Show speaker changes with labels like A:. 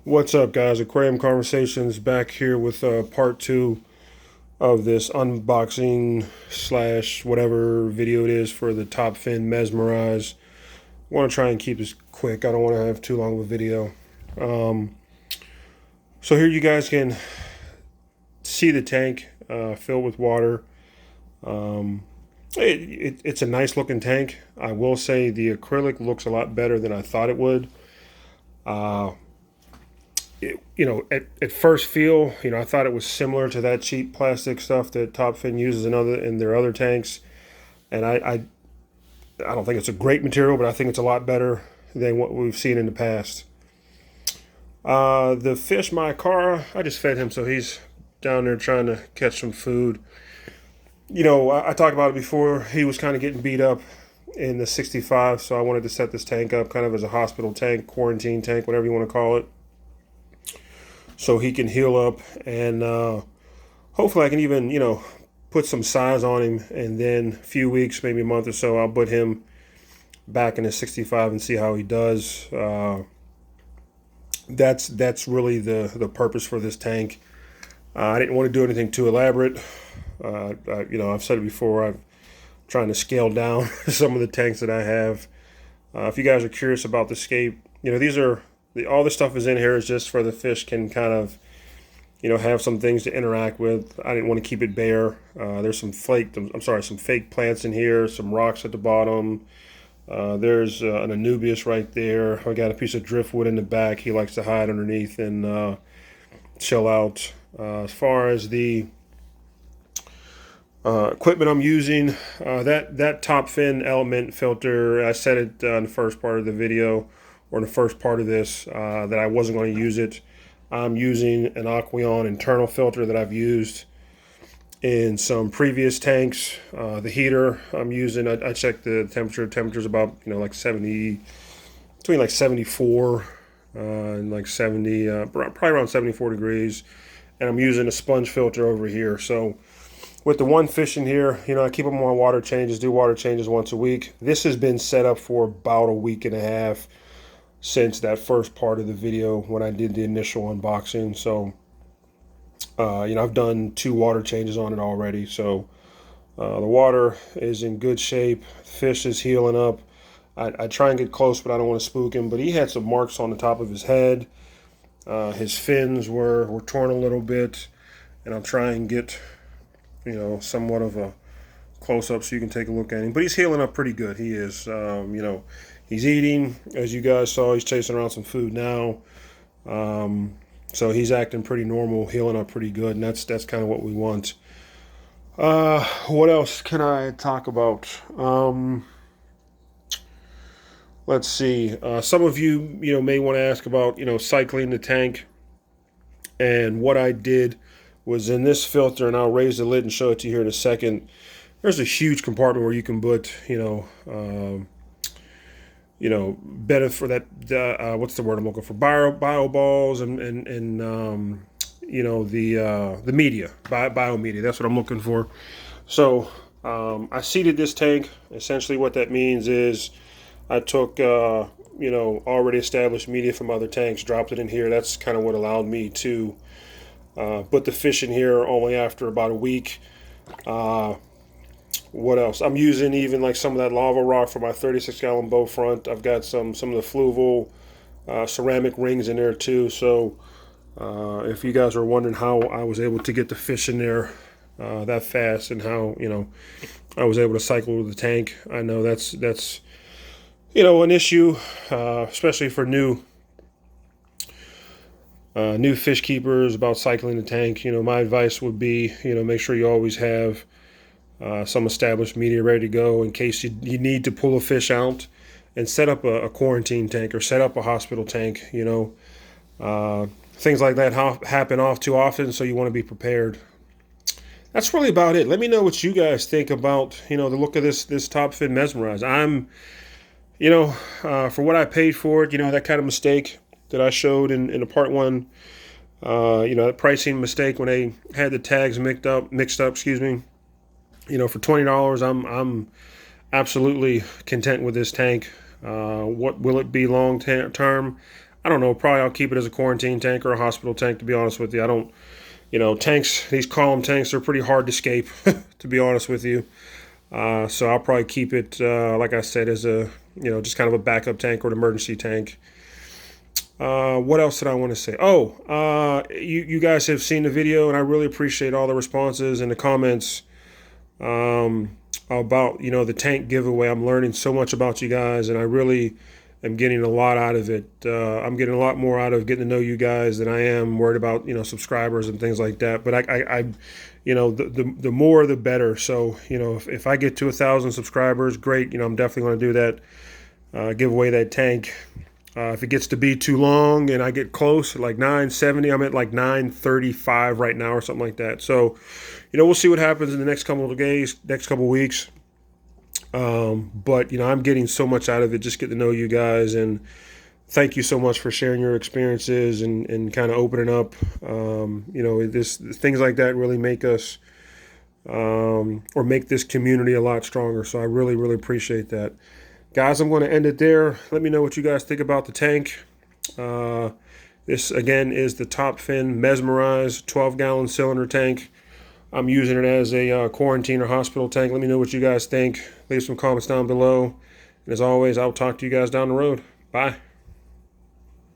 A: What's up, guys? Aquarium Conversations back here with part two of this unboxing slash whatever video it is for the top fin Mesmerize. I want to try and keep this quick. I don't want to have too long of a video. Um, so here you guys can see the tank filled with water. Um, it's a nice looking tank. I will say the acrylic looks a lot better than I thought it would. Uh, at first feel, I thought it was similar to that cheap plastic stuff that Top Fin uses in their other tanks, and I don't think it's a great material, but I think it's a lot better than what we've seen in the past. The fish, my car, I just fed him, so he's down there trying to catch some food. I talked about it before. He was kind of getting beat up in the 65, so I wanted to set this tank up kind of as a hospital tank, quarantine tank, whatever you want to call it, so he can heal up and hopefully I can even, put some size on him, and then a few weeks, maybe a month or so, I'll put him back in the 65 and see how he does. That's really the purpose for this tank. I didn't want to do anything too elaborate. I've said it before. I'm trying to scale down some of the tanks that I have. If you guys are curious about the scape, these are all the stuff is in here is just for the fish can kind of have some things to interact with. I didn't want to keep it bare. There's some some fake plants in here, some rocks at the bottom. There's an Anubias right there. I got a piece of driftwood in the back. He likes to hide underneath and chill out. As far as the equipment I'm using, that top fin element filter, I said it in the first part of the video, or in the first part of this, that I wasn't going to use it. I'm using an Aqueon internal filter that I've used in some previous tanks. The heater I'm using, I checked the temperature. Temperature's about like 70, between like 74 and like 70, probably around 74 degrees. And I'm using a sponge filter over here. So with the one fish in here, I keep them on water changes, do water changes once a week. This has been set up for about a week and a half since that first part of the video when I did the initial unboxing. So, I've done 2 water changes on it already. So the water is in good shape. The fish is healing up. I try and get close, but I don't want to spook him. But he had some marks on the top of his head. His fins were torn a little bit. And I'll try and get, somewhat of a close up so you can take a look at him. But he's healing up pretty good. He is, he's eating, as you guys saw. He's chasing around some food now. So he's acting pretty normal, healing up pretty good, and that's kind of what we want. What else can I talk about? Let's see. Some of you, may want to ask about, cycling the tank. And what I did was in this filter, and I'll raise the lid and show it to you here in a second. There's a huge compartment where you can put, better for that. What's the word I'm looking for? Bio balls and the media, biomedia. That's what I'm looking for. So I seeded this tank. Essentially, what that means is I took already established media from other tanks, dropped it in here. That's kind of what allowed me to put the fish in here only after about a week. What else? I'm using even like some of that lava rock for my 36-gallon bow front. I've got some of the fluval ceramic rings in there too. So if you guys are wondering how I was able to get the fish in there that fast and how I was able to cycle the tank, I know that's an issue, especially for new fish keepers about cycling the tank. My advice would be make sure you always have some established media ready to go in case you need to pull a fish out, and set up a quarantine tank or set up a hospital tank. Things like that happen off too often, so you want to be prepared. That's really about it. Let me know what you guys think about the look of this top fin Mesmerize. I'm for what I paid for it, that kind of mistake that I showed in the part one, that pricing mistake when they had the tags mixed up, excuse me. For $20, I'm absolutely content with this tank. What will it be long term? I don't know, probably I'll keep it as a quarantine tank or a hospital tank, to be honest with you. I don't, tanks, these column tanks are pretty hard to escape, to be honest with you. So I'll probably keep it, like I said, as a, just kind of a backup tank or an emergency tank. What else did I want to say? Oh, you guys have seen the video, and I really appreciate all the responses and the comments about, the tank giveaway. I'm learning so much about you guys, and I really am getting a lot out of it. I'm getting a lot more out of getting to know you guys than I am worried about, subscribers and things like that. But the more the better. So, if I get to 1,000 subscribers, great. I'm definitely going to do that, give away that tank. If it gets to be too long and I get close, like 970, I'm at like 935 right now or something like that. So, we'll see what happens in the next couple of days, next couple of weeks. But, I'm getting so much out of it, just getting to know you guys. And thank you so much for sharing your experiences and kind of opening up. Things like that really make us, or make this community a lot stronger. So I really, really appreciate that. Guys, I'm going to end it there. Let me know what you guys think about the tank. This, again, is the top Fin Mesmerize 12-gallon cylinder tank. I'm using it as a quarantine or hospital tank. Let me know what you guys think. Leave some comments down below. And as always, I'll talk to you guys down the road. Bye.